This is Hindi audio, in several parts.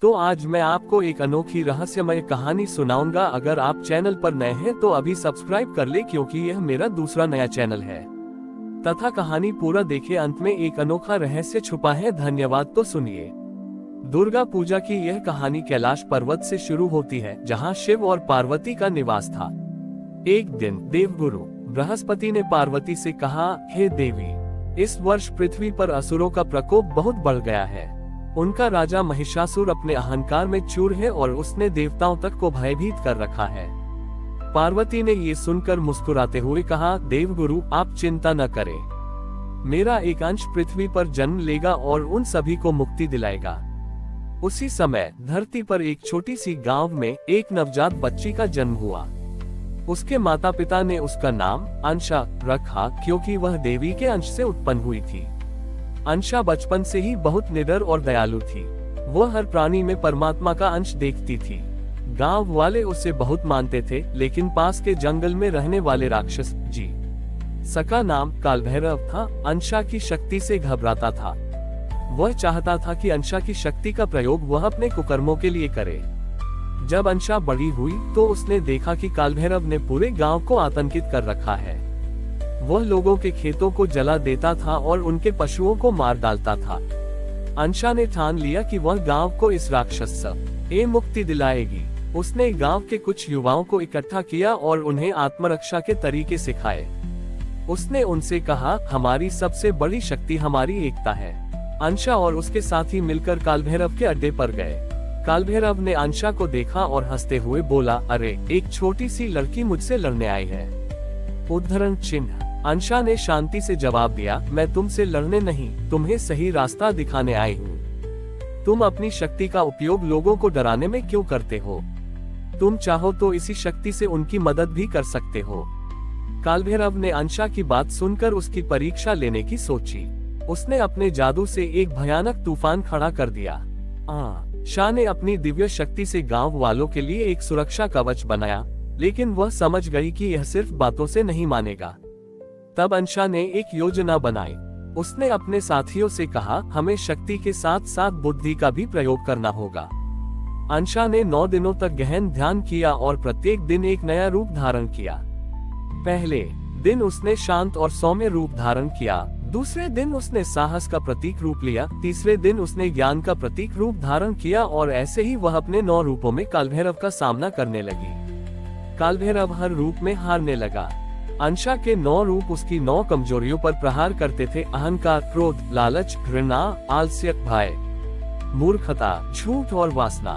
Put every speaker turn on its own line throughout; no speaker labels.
तो आज मैं आपको एक अनोखी रहस्यमय कहानी सुनाऊंगा। अगर आप चैनल पर नए हैं तो अभी सब्सक्राइब कर ले, क्योंकि यह मेरा दूसरा नया चैनल है। तथा कहानी पूरा देखे, अंत में एक अनोखा रहस्य छुपा है। धन्यवाद। तो सुनिए। दुर्गा पूजा की यह कहानी कैलाश पर्वत से शुरू होती है, जहाँ शिव और पार्वती का निवास था। एक दिन देवगुरु बृहस्पति ने पार्वती से कहा, हे देवी, इस वर्ष पृथ्वी पर असुरों का प्रकोप बहुत बढ़ गया है। उनका राजा महिषासुर अपने अहंकार में चूर है और उसने देवताओं तक को भयभीत कर रखा है। पार्वती ने ये सुनकर मुस्कुराते हुए कहा, देवगुरु, आप चिंता न करें। मेरा एक अंश पृथ्वी पर जन्म लेगा और उन सभी को मुक्ति दिलाएगा। उसी समय धरती पर एक छोटी सी गांव में एक नवजात बच्ची का जन्म हुआ। उसके माता पिता ने उसका नाम अंशा रखा, क्योंकि वह देवी के अंश से उत्पन्न हुई थी। अंशा बचपन से ही बहुत निडर और दयालु थी। वह हर प्राणी में परमात्मा का अंश देखती थी। गांव वाले उसे बहुत मानते थे, लेकिन पास के जंगल में रहने वाले राक्षस जी सका नाम कालभैरव था, अंशा की शक्ति से घबराता था। वह चाहता था कि अंशा की शक्ति का प्रयोग वह अपने कुकर्मों के लिए करे। जब अंशा बड़ी हुई तो उसने देखा कि कालभैरव ने पूरे गांव को आतंकित कर रखा है। वह लोगों के खेतों को जला देता था और उनके पशुओं को मार डालता था। अंशा ने ठान लिया कि वह गांव को इस राक्षस से मुक्ति दिलाएगी। उसने गांव के कुछ युवाओं को इकट्ठा किया और उन्हें आत्मरक्षा के तरीके सिखाए। उसने उनसे कहा, हमारी सबसे बड़ी शक्ति हमारी एकता है। अंशा और उसके साथी मिलकर कालभैरव के अड्डे पर गए। कालभैरव ने अंशा को देखा और हंसते हुए बोला, अरे, एक छोटी सी लड़की मुझसे लड़ने आई है। उद्धरण चिन्ह। अंशा ने शांति से जवाब दिया, मैं तुमसे लड़ने नहीं, तुम्हें सही रास्ता दिखाने आई हूँ। तुम अपनी शक्ति का उपयोग लोगों को डराने में क्यों करते हो? तुम चाहो तो इसी शक्ति से उनकी मदद भी कर सकते हो। कालभैरव ने अंशा की बात सुनकर उसकी परीक्षा लेने की सोची। उसने अपने जादू से एक भयानक तूफान खड़ा कर दिया। शाह ने अपनी दिव्य शक्ति से गांव वालों के लिए एक सुरक्षा कवच बनाया, लेकिन वह समझ गई कि यह सिर्फ बातों से नहीं मानेगा। तब अंशा ने एक योजना बनाई। उसने अपने साथियों से कहा, हमें शक्ति के साथ साथ बुद्धि का भी प्रयोग करना होगा। अंशा ने 9 दिनों तक गहन ध्यान किया और प्रत्येक दिन एक नया रूप धारण किया। पहले दिन उसने शांत और सौम्य रूप धारण किया। दूसरे दिन उसने साहस का प्रतीक रूप लिया। तीसरे दिन उसने ज्ञान का प्रतीक रूप धारण किया और ऐसे ही वह अपने 9 रूपों में कालभैरव का सामना करने लगी। कालभैरव हर रूप में हारने लगा। अंशा के 9 रूप उसकी 9 कमजोरियों पर प्रहार करते थे: अहंकार, क्रोध, लालच, घृणा, आलस्य, भय, मूर्खता, झूठ और वासना।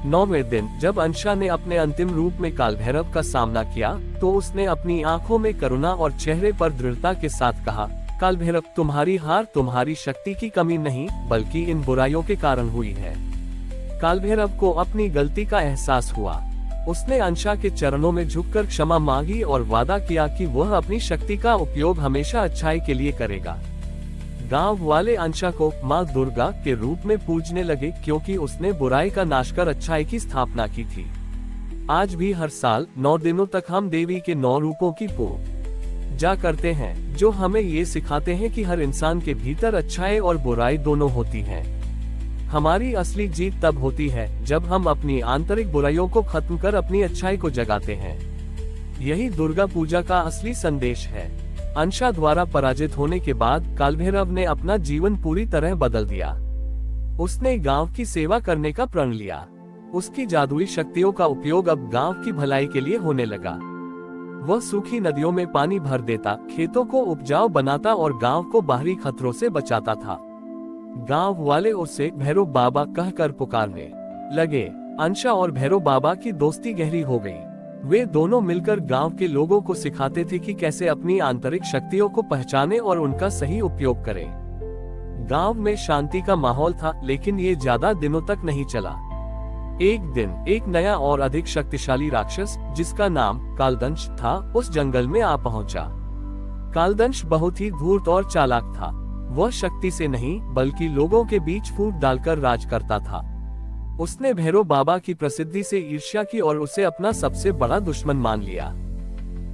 9वें दिन जब अंशा ने अपने अंतिम रूप में कालभैरव का सामना किया, तो उसने अपनी आंखों में करुणा और चेहरे पर दृढ़ता के साथ कहा, कालभैरव, तुम्हारी हार तुम्हारी शक्ति की कमी नहीं, बल्कि इन बुराइयों के कारण हुई है। कालभैरव को अपनी गलती का एहसास हुआ। उसने अंशा के चरणों में झुककर क्षमा मांगी और वादा किया कि वह अपनी शक्ति का उपयोग हमेशा अच्छाई के लिए करेगा। गांव वाले अंशा को माँ दुर्गा के रूप में पूजने लगे, क्योंकि उसने बुराई का नाश कर अच्छाई की स्थापना की थी। आज भी हर साल 9 दिनों तक हम देवी के 9 रूपों की पूजा करते हैं, जो हमें ये सिखाते हैं कि हर इंसान के भीतर अच्छाई और बुराई दोनों होती हैं। हमारी असली जीत तब होती है जब हम अपनी आंतरिक बुराइयों को खत्म कर अपनी अच्छाई को जगाते हैं। यही दुर्गा पूजा का असली संदेश है। अंशा द्वारा पराजित होने के बाद कालभैरव ने अपना जीवन पूरी तरह बदल दिया। उसने गांव की सेवा करने का प्रण लिया। उसकी जादुई शक्तियों का उपयोग अब गांव की भलाई के लिए होने लगा। वह सूखी नदियों में पानी भर देता, खेतों को उपजाऊ बनाता और गांव को बाहरी खतरों से बचाता था। गांव वाले उसे भैरव बाबा कहकर पुकारने लगे। अंशा और भैरव बाबा की दोस्ती गहरी हो गई। वे दोनों मिलकर गांव के लोगों को सिखाते थे कि कैसे अपनी आंतरिक शक्तियों को पहचाने और उनका सही उपयोग करें। गांव में शांति का माहौल था, लेकिन ये ज्यादा दिनों तक नहीं चला। एक दिन एक नया और अधिक शक्तिशाली राक्षस, जिसका नाम कालदंश था, उस जंगल में आ पहुंचा। कालदंश बहुत ही धूर्त और चालाक था। वह शक्ति से नहीं, बल्कि लोगों के बीच फूट डालकर राज करता था। उसने भैरव बाबा की प्रसिद्धि से ईर्ष्या की और उसे अपना सबसे बड़ा दुश्मन मान लिया।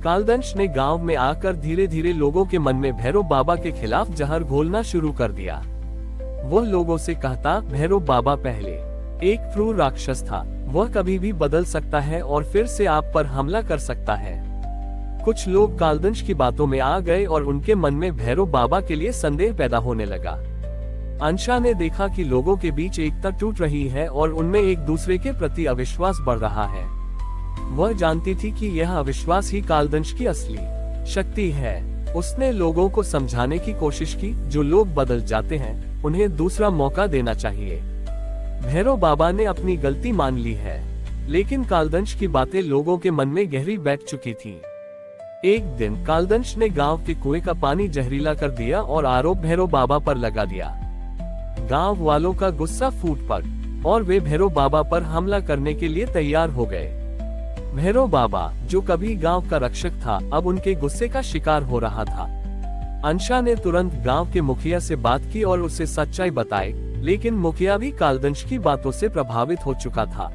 कालदंश ने गांव में आकर धीरे धीरे लोगों के मन में भैरव बाबा के खिलाफ जहर घोलना शुरू कर दिया। वह लोगों से कहता, भैरव बाबा पहले एक क्रूर राक्षस था। वह कभी भी बदल सकता है और फिर से आप पर हमला कर सकता है। कुछ लोग कालदंश की बातों में आ गए और उनके मन में भैरव बाबा के लिए संदेह पैदा होने लगा। अंशा ने देखा कि लोगों के बीच एकता टूट रही है और उनमें एक दूसरे के प्रति अविश्वास बढ़ रहा है। वह जानती थी कि यह अविश्वास ही कालदंश की असली शक्ति है। उसने लोगों को समझाने की कोशिश की, जो लोग बदल जाते हैं उन्हें दूसरा मौका देना चाहिए। भैरव बाबा ने अपनी गलती मान ली है, लेकिन कालदंश की बातें लोगों के मन में गहरी बैठ चुकी थी। एक दिन कालदंश ने गांव के कुएं का पानी जहरीला कर दिया और आरोप भैरव बाबा पर लगा दिया। गांव वालों का गुस्सा फूट पड़ा और वे भैरव बाबा पर हमला करने के लिए तैयार हो गए। भैरव बाबा, जो कभी गांव का रक्षक था, अब उनके गुस्से का शिकार हो रहा था। अंशा ने तुरंत गांव के मुखिया से बात की और उसे सच्चाई बताई, लेकिन मुखिया भी कालदंश की बातों से प्रभावित हो चुका था।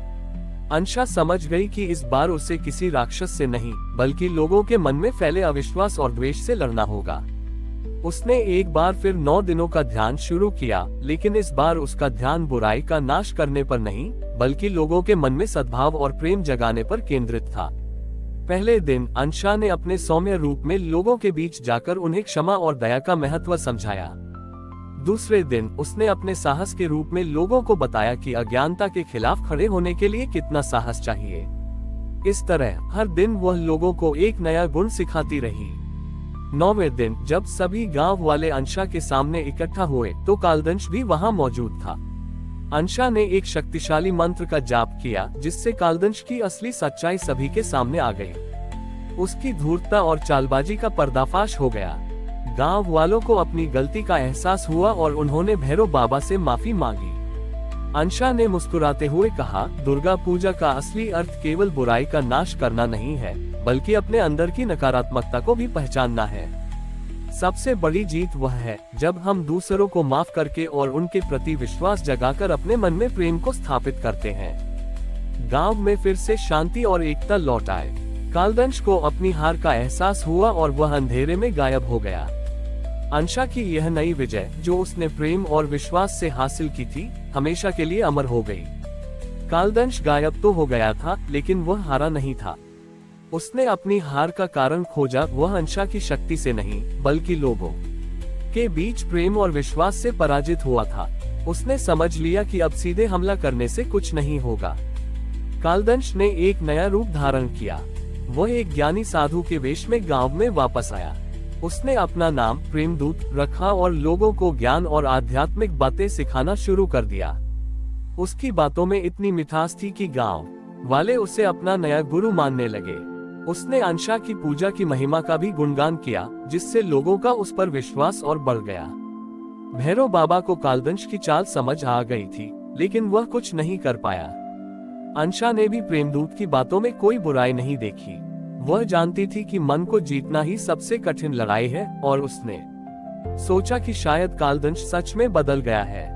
अंशा समझ गई कि इस बार उसे किसी राक्षस से नहीं, बल्कि लोगों के मन में फैले अविश्वास और द्वेष से लड़ना होगा। उसने एक बार फिर 9 दिनों का ध्यान शुरू किया, लेकिन इस बार उसका ध्यान बुराई का नाश करने पर नहीं, बल्कि लोगों के मन में सद्भाव और प्रेम जगाने पर केंद्रित था। पहले दिन अंशा ने अपने सौम्य रूप में लोगों के बीच जाकर उन्हें क्षमा और दया का महत्व समझाया। दूसरे दिन उसने अपने साहस के रूप में लोगों को बताया कि अज्ञानता के खिलाफ खड़े होने के लिए कितना साहस चाहिए। इस तरह हर दिन वह लोगों को एक नया गुण सिखाती रही। 9वें दिन जब सभी गांव वाले अंशा के सामने इकट्ठा हुए तो कालदंश भी वहां मौजूद था। अंशा ने एक शक्तिशाली मंत्र का जाप किया, जिससे कालदंश की असली सच्चाई सभी के सामने आ गई। उसकी धूर्तता और चालबाजी का पर्दाफाश हो गया। गांव वालों को अपनी गलती का एहसास हुआ और उन्होंने भैरव बाबा से माफी मांगी। अंशा ने मुस्कुराते हुए कहा, दुर्गा पूजा का असली अर्थ केवल बुराई का नाश करना नहीं है, बल्कि अपने अंदर की नकारात्मकता को भी पहचानना है। सबसे बड़ी जीत वह है जब हम दूसरों को माफ करके और उनके प्रति विश्वास जगाकर अपने मन में प्रेम को स्थापित करते हैं। गांव में फिर से शांति और एकता लौट आए। कालदंश को अपनी हार का एहसास हुआ और वह अंधेरे में गायब हो गया। अंशा की यह नई विजय, जो उसने प्रेम और विश्वास से हासिल की थी, हमेशा के लिए अमर हो गई। कालदंश गायब तो हो गया था, लेकिन वह हारा नहीं था। उसने अपनी हार का कारण खोजा। वह अंशा की शक्ति से नहीं, बल्कि लोगों के बीच प्रेम और विश्वास से पराजित हुआ था। उसने समझ लिया कि अब सीधे हमला करने से कुछ नहीं होगा। कालदंश ने एक नया रूप धारण किया। वह एक ज्ञानी साधु के वेश में गांव में वापस आया। उसने अपना नाम प्रेमदूत रखा और लोगों को ज्ञान और आध्यात्मिक बातें सिखाना शुरू कर दिया। उसकी बातों में इतनी मिठास थी कि गांव वाले उसे अपना नया गुरु मानने लगे। उसने अंशा की पूजा की महिमा का भी गुणगान किया, जिससे लोगों का उस पर विश्वास और बढ़ गया। भैरव बाबा को कालदंश की चाल समझ आ गई थी, लेकिन वह कुछ नहीं कर पाया। अंशा ने भी प्रेमदूत की बातों में कोई बुराई नहीं देखी। वह जानती थी कि मन को जीतना ही सबसे कठिन लड़ाई है, और उसने सोचा कि शायद कालदंश सच में बदल गया है।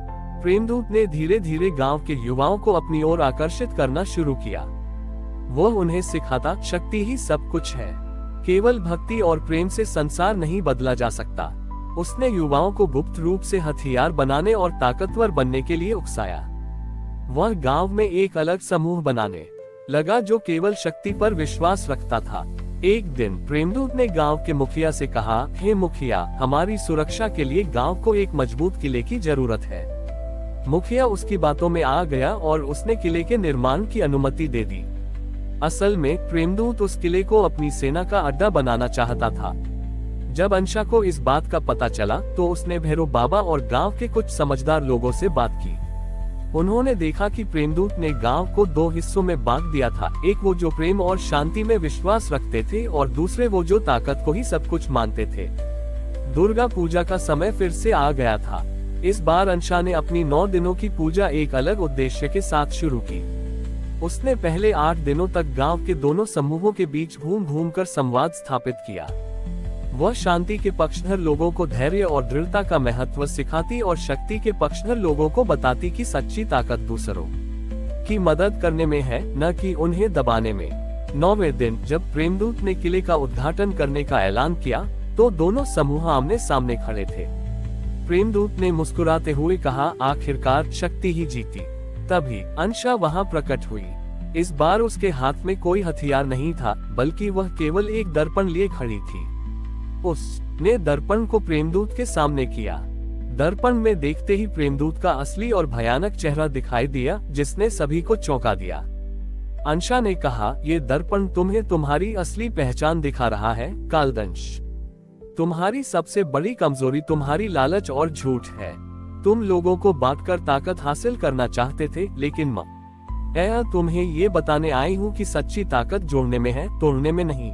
प्रेमदूत ने धीरे धीरे गांव के युवाओं को अपनी ओर आकर्षित करना शुरू किया। वह उन्हें सिखाता, शक्ति ही सब कुछ है, केवल भक्ति और प्रेम से संसार नहीं बदला जा सकता। उसने युवाओं को गुप्त रूप से हथियार बनाने और ताकतवर बनने के लिए उकसाया। वह गांव में एक अलग समूह बनाने लगा जो केवल शक्ति पर विश्वास रखता था। एक दिन प्रेमदूत ने गांव के मुखिया से कहा, हे मुखिया, हमारी सुरक्षा के लिए गांव को एक मजबूत किले की जरूरत है। मुखिया उसकी बातों में आ गया और उसने किले के निर्माण की अनुमति दे दी। असल में प्रेमदूत उस किले को अपनी सेना का अड्डा बनाना चाहता था। जब अंशा को इस बात का पता चला तो उसने भैरव बाबा और गांव के कुछ समझदार लोगों से बात की। उन्होंने देखा कि प्रेमदूत ने गांव को 2 हिस्सों में बांट दिया था, एक वो जो प्रेम और शांति में विश्वास रखते थे और दूसरे वो जो ताकत को ही सब कुछ मानते थे। दुर्गा पूजा का समय फिर से आ गया था। इस बार अंशा ने अपनी 9 दिनों की पूजा एक अलग उद्देश्य के साथ शुरू की। उसने पहले 8 दिनों तक गांव के दोनों समूहों के बीच घूम घूम कर संवाद स्थापित किया। वह शांति के पक्षधर लोगों को धैर्य और दृढ़ता का महत्व सिखाती और शक्ति के पक्षधर लोगों को बताती कि सच्ची ताकत दूसरों की मदद करने में है, न कि उन्हें दबाने में। 9वें दिन जब प्रेमदूत ने किले का उद्घाटन करने का ऐलान किया तो दोनों समूह आमने सामने खड़े थे। प्रेमदूत ने मुस्कुराते हुए कहा, आखिरकार शक्ति ही जीती। तभी अंशा वहां प्रकट हुई। इस बार उसके हाथ में कोई हथियार नहीं था, बल्कि वह केवल एक दर्पण लिए खड़ी थी। उसने दर्पण को प्रेमदूत के सामने किया। दर्पण में देखते ही प्रेमदूत का असली और भयानक चेहरा दिखाई दिया, जिसने सभी को चौंका दिया। अंशा ने कहा, ये दर्पण तुम्हें तुम्हारी असली पहचान दिखा रहा है कालदंश। तुम्हारी सबसे बड़ी कमजोरी तुम्हारी लालच और झूठ है। तुम लोगों को बांटकर ताकत हासिल करना चाहते थे, लेकिन मैं तुम्हें ये बताने आई हूँ कि सच्ची ताकत जोड़ने में है, तोड़ने में नहीं।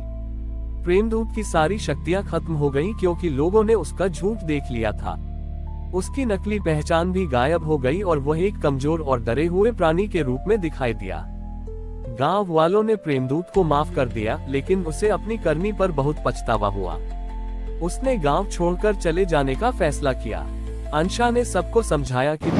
प्रेमदूत की सारी शक्तियां खत्म हो गईं क्योंकि लोगों ने उसका झूठ देख लिया था। उसकी नकली पहचान भी गायब हो गई और वह एक कमजोर और डरे हुए प्राणी के रूप में दिखाई दिया। गांव वालों ने प्रेमदूत को माफ कर दिया, लेकिन उसे अपनी करनी पर बहुत पछतावा हुआ। उसने गांव छोड़कर चले जाने का फैसला किया। अंशा ने सबको समझाया कि